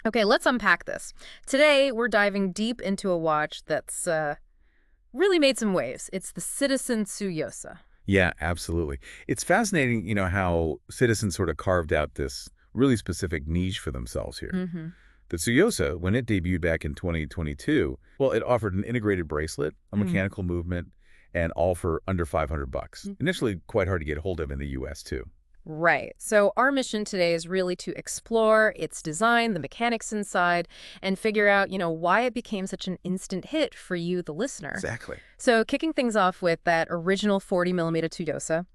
Okay, let's unpack this. Today, we're diving deep into a watch that's really made some waves. It's the Citizen Tsuyosa. Yeah, absolutely. It's fascinating, how Citizens sort of carved out this really specific niche for themselves here. Mm-hmm. The Tsuyosa, when it debuted back in 2022, well, it offered an integrated bracelet, a Mm. mechanical movement, and all for under $500. Initially, quite hard to get hold of in the US, too. Right. So our mission today is really to explore its design, the mechanics inside, and figure out, why it became such an instant hit for you, the listener. Exactly. So kicking things off with that original 40 millimeter Tsuyosa,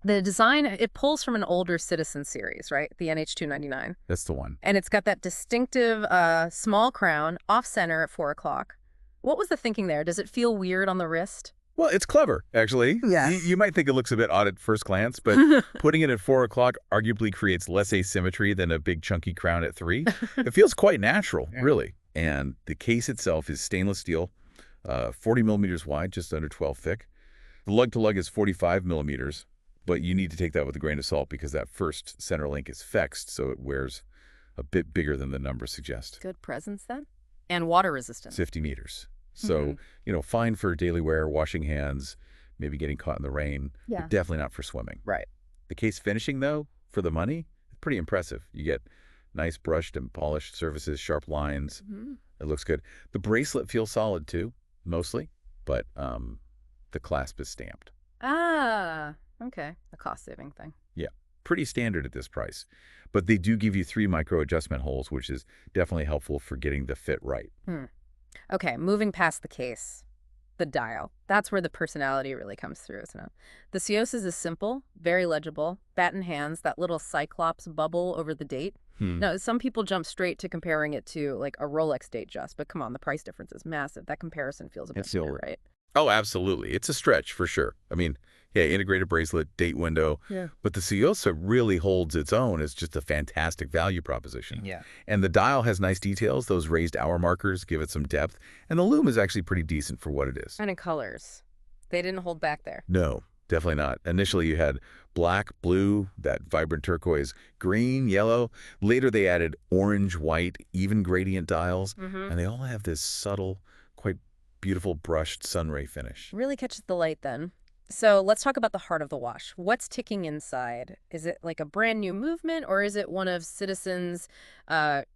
the design, it pulls from an older Citizen series, right? The NH299. That's the one. And it's got that distinctive small crown off center at 4 o'clock. What was the thinking there? Does it feel weird on the wrist? Well, it's clever, actually. Yeah. You might think it looks a bit odd at first glance, but putting it at 4 o'clock arguably creates less asymmetry than a big chunky crown at 3. It feels quite natural, really. And the case itself is stainless steel, 40 millimeters wide, just under 12 thick. The lug-to-lug is 45 millimeters, but you need to take that with a grain of salt because that first center link is fexed, so it wears a bit bigger than the numbers suggest. Good presence then. And water resistant. 50 meters. So, fine for daily wear, washing hands, maybe getting caught in the rain, but definitely not for swimming. Right. The case finishing, though, for the money, pretty impressive. You get nice brushed and polished surfaces, sharp lines. It looks good. The bracelet feels solid, too, mostly, but the clasp is stamped. Ah, okay. A cost-saving thing. Yeah, pretty standard at this price. But they do give you 3 micro-adjustment holes, which is definitely helpful for getting the fit right. Okay, moving past the case. The dial. That's where the personality really comes through, isn't it? The Tsuyosa's is simple, very legible, bat in hands, that little cyclops bubble over the date. Now, some people jump straight to comparing it to, like, a Rolex date just, but come on, the price difference is massive. That comparison feels a bit fair, right? Oh, absolutely. It's a stretch, for sure. I mean, yeah, integrated bracelet, date window. Yeah. But the Tsuyosa really holds its own as just a fantastic value proposition. Yeah. And the dial has nice details. Those raised hour markers give it some depth. And the lume is actually pretty decent for what it is. And in colors. They didn't hold back there. No, definitely not. Initially, you had black, blue, that vibrant turquoise, green, yellow. Later, they added orange, white, even gradient dials. And they all have this subtle, quite beautiful brushed sunray finish. Really catches the light then. So let's talk about the heart of the watch. What's ticking inside? Is it like a brand new movement or is it one of Citizen's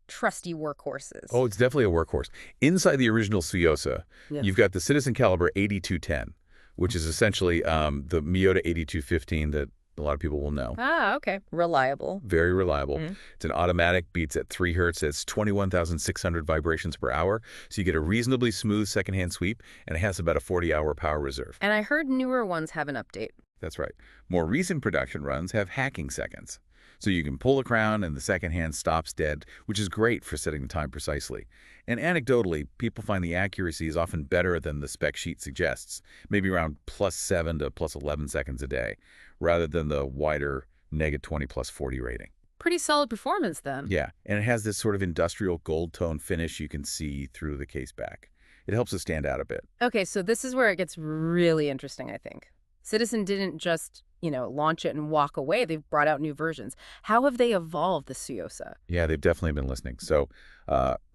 trusty workhorses? Oh, it's definitely a workhorse. Inside the original Tsuyosa, you've got the Citizen Caliber 8210, which is essentially the Miyota 8215 that a lot of people will know. Ah, okay. Reliable. Very reliable. It's an automatic, beats at 3 hertz. It's 21,600 vibrations per hour. So you get a reasonably smooth secondhand sweep, and it has about a 40-hour power reserve. And I heard newer ones have an update. That's right. More recent production runs have hacking seconds. So you can pull the crown and the second hand stops dead, which is great for setting the time precisely. And anecdotally, people find the accuracy is often better than the spec sheet suggests, maybe around +7 to +11 seconds a day, rather than the wider -20 +40 rating. Pretty solid performance then. Yeah, and it has this sort of industrial gold tone finish you can see through the case back. It helps it stand out a bit. Okay, so this is where it gets really interesting, I think. Citizen didn't just, launch it and walk away. They've brought out new versions. How have they evolved the Tsuyosa? Yeah, they've definitely been listening. So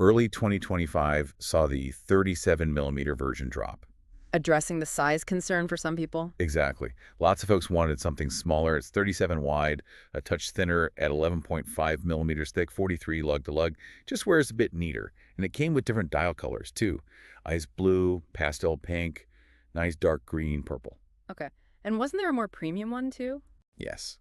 early 2025 saw the 37 millimeter version drop. Addressing the size concern for some people? Exactly. Lots of folks wanted something smaller. It's 37 wide, a touch thinner at 11.5 millimeters thick, 43 lug-to-lug. Just wears a bit neater. And it came with different dial colors, too. Ice blue, pastel pink, nice dark green, purple. Okay. And wasn't there a more premium one, too? Yes.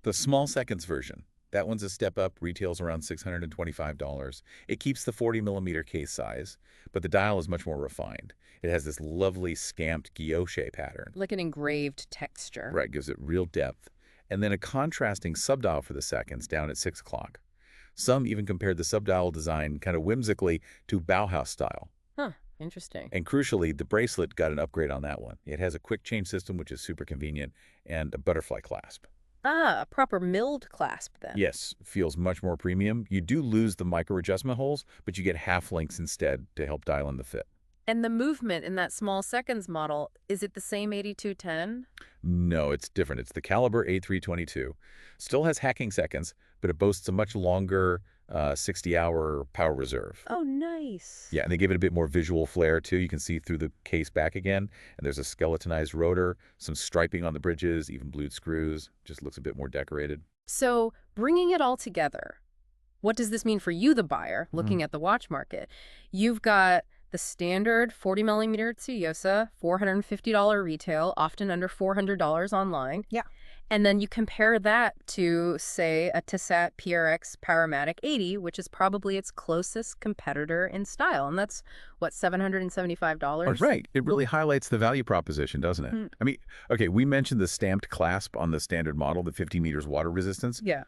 The small seconds version. That one's a step up, retails around $625. It keeps the 40 millimeter case size, but the dial is much more refined. It has this lovely scamped guilloche pattern. Like an engraved texture. Right, gives it real depth. And then a contrasting subdial for the seconds down at 6 o'clock. Some even compared the subdial design kind of whimsically to Bauhaus style. Huh, interesting. And crucially, the bracelet got an upgrade on that one. It has a quick change system, which is super convenient, and a butterfly clasp. Ah, a proper milled clasp then. Yes, feels much more premium. You do lose the micro adjustment holes, but you get half links instead to help dial in the fit. And the movement in that small seconds model, is it the same 8210? No, it's different. It's the Caliber A322. Still has hacking seconds, but it boasts a much longer, 60-hour power reserve. Oh, nice. Yeah, and they give it a bit more visual flair, too. You can see through the case back again, and there's a skeletonized rotor, some striping on the bridges, even blued screws. Just looks a bit more decorated. So bringing it all together, what does this mean for you, the buyer, looking at the watch market? You've got the standard 40 millimeter Tsuyosa, $450 retail, often under $400 online. Yeah. And then you compare that to, say, a Tissot PRX Powermatic 80, which is probably its closest competitor in style. And that's, what, $775? Right. It really highlights the value proposition, doesn't it? I mean, okay, we mentioned the stamped clasp on the standard model, the 50 meters water resistance. Yeah.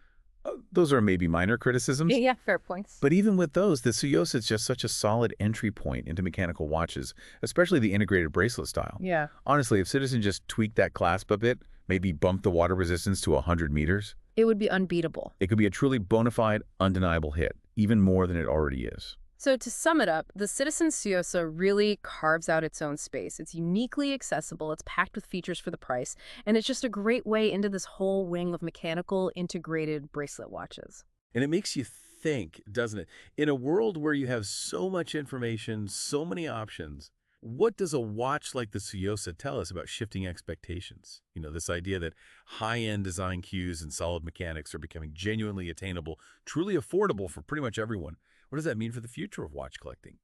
Those are maybe minor criticisms. Yeah, fair points. But even with those, the Tsuyosa is just such a solid entry point into mechanical watches, especially the integrated bracelet style. Yeah. Honestly, if Citizen just tweaked that clasp a bit, maybe bumped the water resistance to 100 meters, It would be unbeatable. it could be a truly bona fide, undeniable hit, even more than it already is. So to sum it up, the Citizen Tsuyosa really carves out its own space. It's uniquely accessible, it's packed with features for the price, and it's just a great way into this whole wing of mechanical integrated bracelet watches. And it makes you think, doesn't it? In a world where you have so much information, so many options, what does a watch like the Tsuyosa tell us about shifting expectations? You know, this idea that high-end design cues and solid mechanics are becoming genuinely attainable, truly affordable for pretty much everyone. What does that mean for the future of watch collecting?